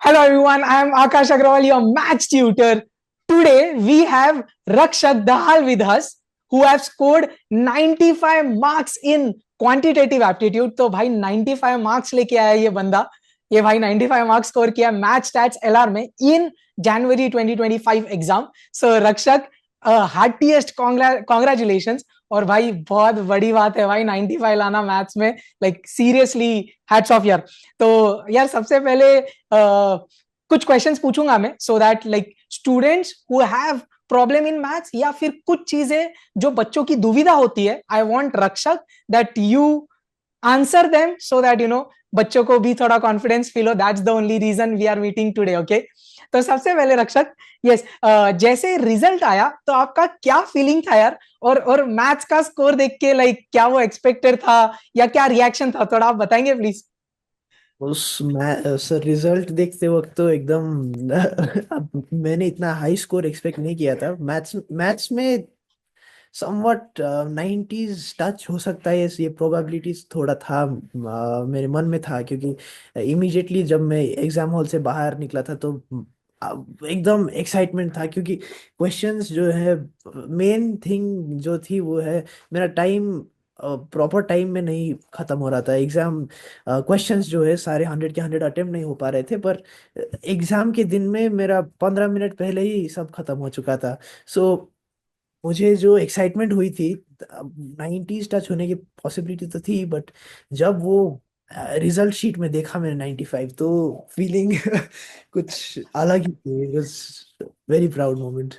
Hello everyone, I am Akash Agrawal, your maths tutor. Today we have Rakshak Dahal with us, who have scored 95 marks in quantitative aptitude. तो भाई 95 marks लेके आया ये बंदा. ये भाई 95 marks स्कोर किया मैथ स्टैट्स एलआर में इन जनवरी 2025 एग्जाम. सो रक्षक, हार्टीएस्ट कॉन्ग्रेचुलेशंस. और भाई बहुत बड़ी बात है भाई 95 लाना मैथ्स में. लाइक सीरियसली हैट्स ऑफ यार. तो यार सबसे पहले कुछ क्वेश्चंस पूछूंगा मैं, so that like students who have problem in maths या फिर कुछ चीजें जो बच्चों की दुविधा होती है, आई वांट रक्षक that you answer them so that बच्चों को भी थोड़ा कॉन्फिडेंस फील हो. That's the only reason we are meeting today. Okay, तो सबसे पहले रक्षक, यस, जैसे रिजल्ट आया तो आपका क्या फीलिंग था यार? और मैथ्स का स्कोर देख के लाइक क्या वो एक्सपेक्टेड था या क्या रिएक्शन था, थोड़ा आप बताएंगे प्लीज. सर रिजल्ट देखते वक्त तो एकदम अब मैंने इतना हाई स्कोर एक्सपेक्ट नहीं किया था मैथ्स मैथ्स में समवट 90s टच हो सकता है ये प्रोबेबिलिटीज थोड़ा था मेरे मन में था क्योंकि इमीडिएटली जब मैं एग्जाम हॉल से बाहर निकला था तो एकदम एक्साइटमेंट था क्योंकि क्वेश्चंस जो है मेन थिंग जो थी वो है मेरा टाइम प्रॉपर टाइम में नहीं खत्म हो रहा था एग्जाम क्वेश्चंस जो है सारे 100 के 100 अटेम्प्ट नहीं हो पा रहे थे पर एग्जाम के दिन में मेरा 15 मिनट पहले ही सब खत्म हो चुका था सो मुझे जो एक्साइटमेंट हुई थी 90s टच होने की पॉसिबिलिटी तो थी बट जब वो रिजल्ट शीट में देखा मैंने 95 तो फीलिंग कुछ अलग ही थी it was very proud moment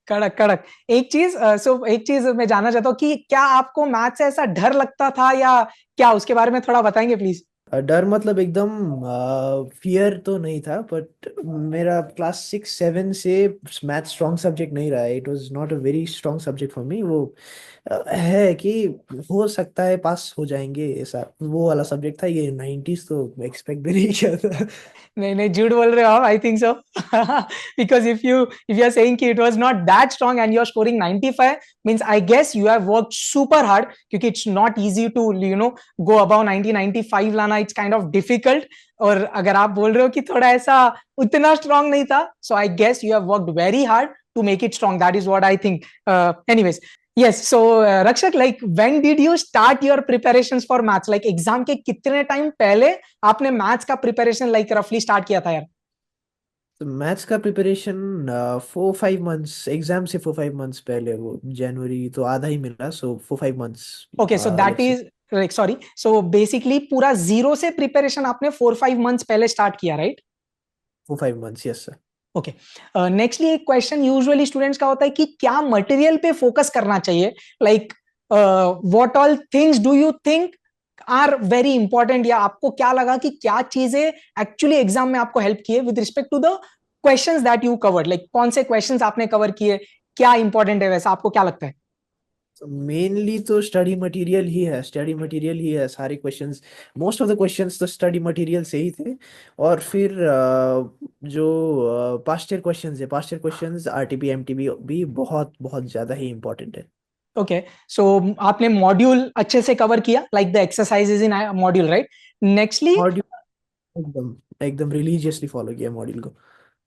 कड़क कड़क. एक चीज मैं जानना चाहता हूँ कि क्या आपको मैथ से ऐसा डर लगता था या क्या, उसके बारे में थोड़ा बताएंगे प्लीज. डर मतलब एकदम फियर तो नहीं था बट मेरा क्लास 6 7 से मैथ स्ट्रॉन्ग सब्जेक्ट नहीं रहा है it was not a very strong subject for me वो है कि हो सकता है पास हो जाएंगे ऐसा वो वाला सब्जेक्ट था ये 90s तो एक्सपेक्ट भी नहीं किया था नहीं नहीं, झूठ बोल रहे हो आप, I think so. Because if you are saying कि it was not that strong and you are scoring 95 means I guess you have worked super hard, क्योंकि it's not easy to go about 90 95 लाना. It's kind of difficult. और अगर आप बोल रहे हो कि थोड़ा ऐसा उतना स्ट्रांग नहीं था, so I guess you have worked very hard to make it strong. That is what I think. Anyways, yes, so Rakshak, like when did you start your preparations for maths? Like exam के कितने time पहले आपने maths का preparation like रफली start किया था यार? तो मैथ्स का प्रिपरेशन 4 5 मंथ्स एग्जाम से 4 5 मंथ्स पहले वो जनवरी तो आधा ही मिला सो 4 5 months okay, so that let's say is like, sorry, so basically पूरा जीरो से प्रिपरेशन आपने 4 5 मंथ्स पहले स्टार्ट किया, right? 4 5 months yes sir okay. Nextly एक क्वेश्चन यूजुअली स्टूडेंट्स का होता है कि क्या मटेरियल पे फोकस करना चाहिए. Like what all things do you think are very important, या आपको क्या लगा कि क्या चीजें एक्चुअली एग्जाम में आपको हेल्प किए with respect to the questions that you covered. Like कौन से क्वेश्चंस आपने कवर किए, क्या इंपॉर्टेंट है, वैसा आपको क्या लगता है? मेनली तो स्टडी मटेरियल ही है सारे questions most of the questions तो स्टडी मटेरियल से ही थे और फिर जो past year questions RTP MTB भी बहुत बहुत ज्यादा ही इंपॉर्टेंट है ओके, सो आपने मॉड्यूल अच्छे से कवर किया, like the exercises in module, right? Nextly, module एकदम एकदम रिलीजियसली फॉलो किया मॉड्यूल को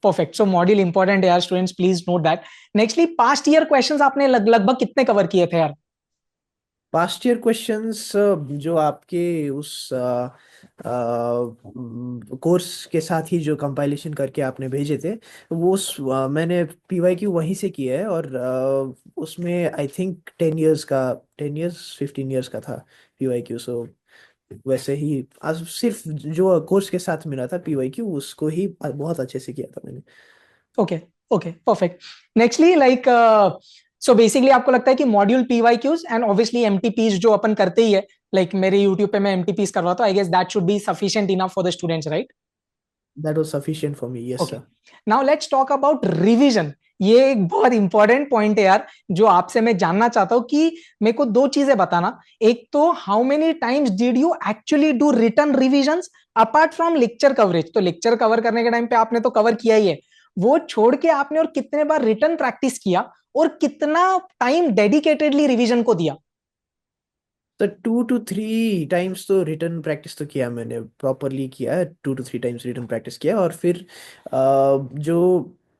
परफेक्ट. सो मॉड्यूल इंपॉर्टेंट है यार, students please note that. Nextly, past year questions आपने लगभग कितने कवर किए थे यार? पास्ट ईयर क्वेश्चंस जो आपके उस कोर्स के साथ ही जो कंपाइलेशन करके आपने भेजे थे मैंने पीवाईक्यू वहीं से किया है और उसमें आई थिंक 10 इयर्स 15 इयर्स का था पीवाईक्यू सो वैसे ही आज सिर्फ जो कोर्स के साथ मिला था पीवाईक्यू उसको ही बहुत अच्छे से किया था मैंने okay, okay, perfect. Nextly like, so basically आपको लगता है कि मॉड्यूल पीवाईक्यूज एंड ऑब्वियसली एमटीपीज जो अपन करते ही है, लाइक मेरे यूट्यूब पे मैं एमटीपीज करवाता हूँ, I guess that should be sufficient enough for the students, right? That was sufficient for me yes okay, sir now let's talk about revision. ये एक बहुत इंपॉर्टेंट पॉइंट है यार, जो आपसे मैं जानना चाहता हूँ कि मेरे को दो चीजें बताना. एक तो how many times did you actually do return revisions apart from lecture coverage? तो लेक्चर कवर करने के टाइम पे आपने तो कवर किया ही है, वो छोड़ के आपने और कितने बार रिटर्न प्रैक्टिस किया और कितना टाइम डेडिकेटेडली रिवीजन को दिया? तो 2 to 3 टाइम्स तो रिटर्न प्रैक्टिस तो किया मैंने, प्रॉपरली किया है, 2 to 3 टाइम्स रिटर्न प्रैक्टिस किया। और फिर जो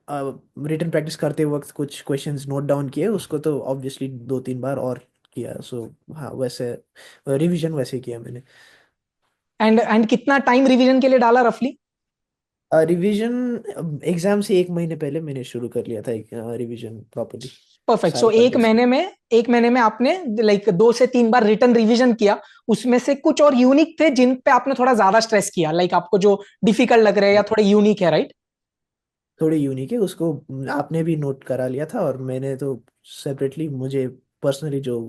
रिटर्न प्रैक्टिस करते वक्त कुछ क्वेश्चंस नोट डाउन किए, उसको तो ऑब्वियसली 2 3 बार और किया। सो हाँ, वैसे रिवीजन वैसे किया मैंने। एंड कितना टाइम रिवीजन के लिए डाला रफली? रिवीजन एग्जाम से 1 महीने पहले मैंने शुरू कर लिया था रिवीजन प्रॉपरली, परफेक्ट। सो सारे कंटेंट्स। एक महीने में आपने लाइक 2 से 3 बार रिटर्न रिवीजन किया। उसमें से कुछ और यूनिक थे जिन पे आपने थोड़ा ज्यादा स्ट्रेस किया, लाइक आपको जो डिफिकल्ट लग रहे हैं या थोड़े यूनिक है, राइट? थोड़ी यूनिक है, उसको आपने भी नोट करा लिया था, और मैंने तो सेपरेटली, मुझे पर्सनली जो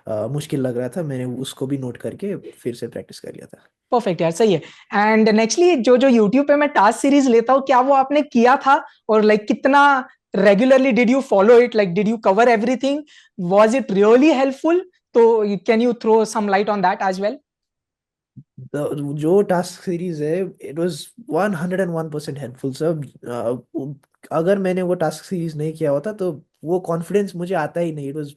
मुश्किल लग रहा था, मैंने उसको भी नोट करके फिर से प्रैक्टिस कर लिया था। परफेक्ट यार, सही है। एंड नेक्स्टली जो जो यूट्यूब पे मैं टास्क सीरीज लेता हूँ, क्या वो आपने किया था? और लाइक कितना regularly did you follow it? Like did you cover everything? Was it really helpful? तो can you throw some light on that as well? जो टास्क सीरीज है, इट वाज 101% हेल्पफुल सर। अगर मैंने वो टास्क सीरीज नहीं किया होता तो वो कॉन्फिडेंस मुझे आता ही नहीं। इट वाज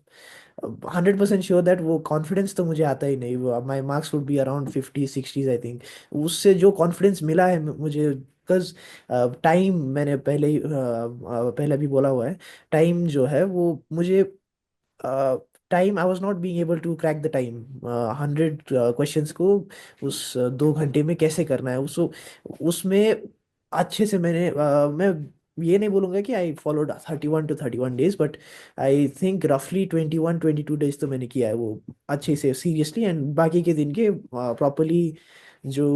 100% श्योर दैट वो कॉन्फिडेंस तो मुझे आता ही नहीं। माई marks would be around 50 60 I think. उससे जो कॉन्फिडेंस मिला है मुझे, बिकॉज टाइम, मैंने पहले ही पहले भी बोला हुआ है, टाइम जो है वो मुझे, time I was not being able to crack the time. 100 questions को उस 2 घंटे में कैसे करना है, उसमें अच्छे से मैं ये नहीं बोलूंगा कि I followed 31 to 31 days, but I think रफली 21 22 डेज तो मैंने किया है वो अच्छे से सीरियसली। एंड बाकी के दिन के प्रॉपरली जो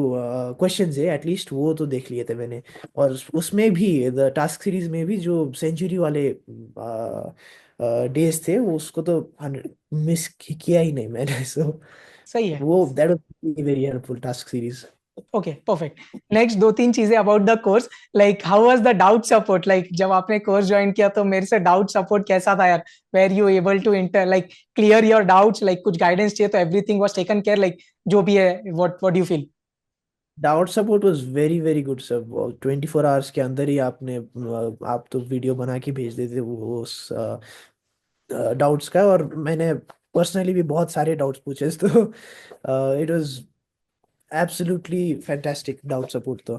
क्वेश्चंस है एटलीस्ट वो तो देख लिए थे मैंने। और उसमें भी द टास्क सीरीज में भी जो सेंचुरी वाले डेज थे, वो उसको तो मिस किया ही नहीं मैंने। सो सही है। वो that was very helpful task series. Okay, perfect. Next दो तीन चीजें about the course, like how was the doubt support? Like जब आपने कोर्स ज्वाइन किया तो मेरे से डाउट सपोर्ट कैसा था यार? Were you able to enter like clear your doubts? Like कुछ गाइडेंस चाहिए तो everything was taken care, like जो भी है, what you feel? Doubt support was very very good sir. 24 hours के अंदर ही आपने आप तो वीडियो बना के भेज देते वो उस डाउट्स का। और मैंने पर्सनली भी बहुत सारे डाउट्स पूछे, तो it was absolutely fantastic doubt support तो।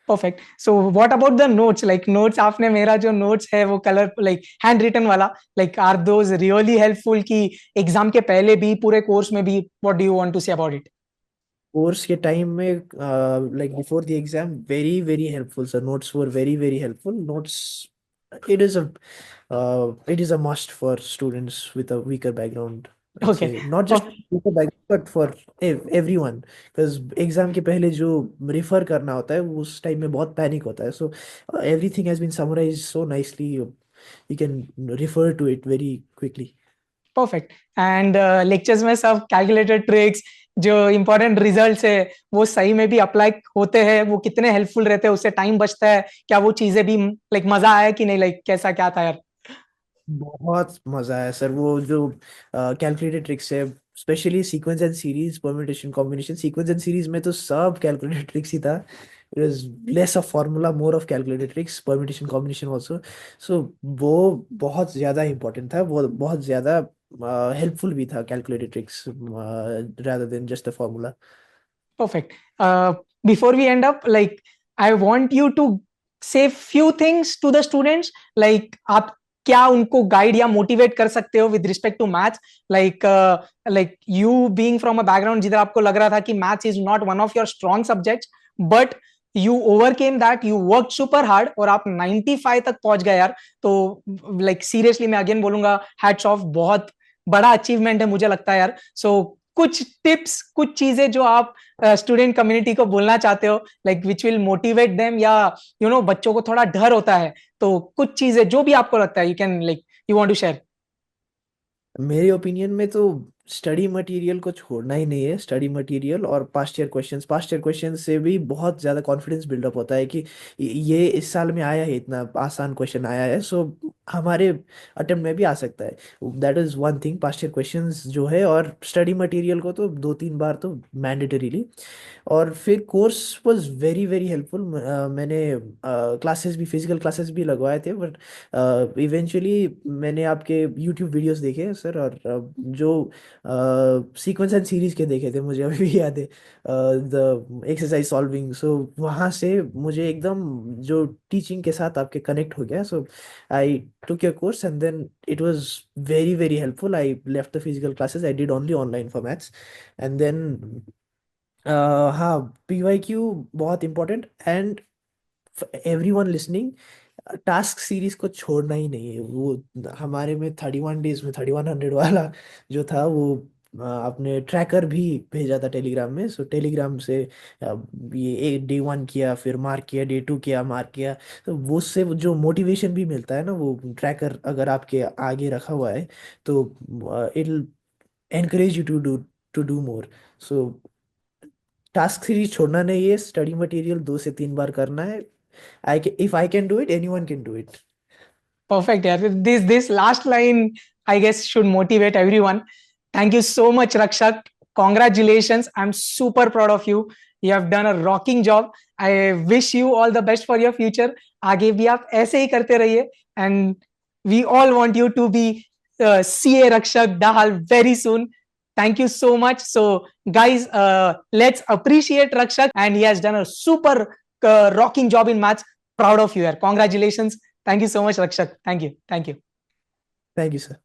Perfect. So what about the notes? Like notes आपने, मेरा जो नोट्स है वो कलर लाइक हैंड रिटन वाला, like are those really helpful कि एग्जाम के पहले भी पूरे कोर्स में भी? What do you want to say about it? Course के टाइम में, like before the exam, very very helpful sir. Notes were very very helpful. Notes, it is a it is a must for students with a weaker background, I'd okay. say. Not just weaker background, but for everyone, because exam के पहले जो refer करना होता है वो उस time में बहुत पैनिक होता है। सो everything has been summarized so nicely, you can refer to it very quickly. Perfect. And lectures में सब कैलकुलेटेड ट्रिक्स, जो इंपॉर्टेंट रिजल्ट्स है, वो सही में भी अप्लाई होते हैं? वो कितने हेल्पफुल रहते हैं? उससे टाइम बचता है क्या? वो चीजें भी लाइक मजा आया कि नहीं? लाइक कैसा क्या था यार? बहुत मजा आया सर। वो जो कैलकुलेटेड ट्रिक्स है, specially sequence and series, permutation combination. Sequence and series में तो सब कैलकुलेटेड ट्रिक्स ही था। It was less of formula, more of calculated tricks, permutation combination also. So वो बहुत ज्यादा इंपॉर्टेंट था, वो बहुत ज्यादा हेल्पफुल भी था, calculated tricks rather then just the formula. Perfect. Before we end up, like I want you to say few things to the students. Like आप क्या उनको गाइड या मोटिवेट कर सकते हो with respect to maths? Like you being from a background जिधर आपको लग रहा था कि maths is not one of your strong subjects, but you overcame that, you work super hard और आप 95 तक पहुंच गए यार। तो लाइक सीरियसली मैं अगेन बोलूंगा, हैट्स ऑफ, बहुत बड़ा अचीवमेंट है मुझे लगता है यार। सो कुछ टिप्स, कुछ चीजें जो आप स्टूडेंट कम्युनिटी को बोलना चाहते हो, like which will motivate them, या बच्चों को थोड़ा डर होता है, तो कुछ चीजें जो भी आपको लगता है, you can like you want to share. मेरे ओपिनियन में तो स्टडी मटेरियल को छोड़ना ही नहीं है। स्टडी मटेरियल और पास्ट ईयर क्वेश्चंस से भी बहुत ज़्यादा कॉन्फिडेंस बिल्डअप होता है कि ये इस साल में आया है, इतना आसान क्वेश्चन आया है। सो हमारे अटेम्प्ट में भी आ सकता है। That is one thing, past year questions जो है, और स्टडी मटेरियल को तो 2-3 बार तो मैंडेटरीली। और फिर course was very very helpful. मैंने क्लासेस भी, फिजिकल क्लासेस भी लगवाए थे, बट इवेंचुअली मैंने आपके यूट्यूब वीडियोस देखे सर, और जो सीक्वेंस एंड सीरीज के देखे थे, मुझे अभी भी याद है, द एक्सरसाइज सॉल्विंग। सो वहाँ से मुझे एकदम जो टीचिंग के साथ आपके कनेक्ट हो गया। सो आई took your course, and then it was very very helpful. I left the physical classes, I did only online for maths, and then हाँ, PYQ बहुत important, and everyone listening, task series को छोड़ना ही नहीं है। वो हमारे में 31 डेज में 3100 वाला जो था, वो आपने ट्रैकर भी भेजा था टेलीग्राम में। सो टेलीग्राम से ये एक Day 1 किया, फिर मार्क किया, Day 2 किया, मार्क किया। तो वो उससे जो मोटिवेशन भी मिलता है ना, वो ट्रैकर अगर आपके आगे रखा हुआ है, तो it encourage you to do more. So task series छोड़ना नहीं है, स्टडी मटेरियल 2 से 3 बार करना है। if I can do it, anyone can do it. Perfect. Yeah. This last line, I guess, should motivate everyone. Thank you so much, Rakshak. Congratulations. I'm super proud of you. You have done a rocking job. I wish you all the best for your future. आगे भी आप ऐसे ही करते रहिए. And we all want you to be CA Rakshak Dahal very soon. Thank you so much. So, guys, let's appreciate Rakshak, and he has done a super rocking job in maths. Proud of you here. Congratulations. Thank you so much, Rakshak. Thank you. Thank you. Thank you, sir.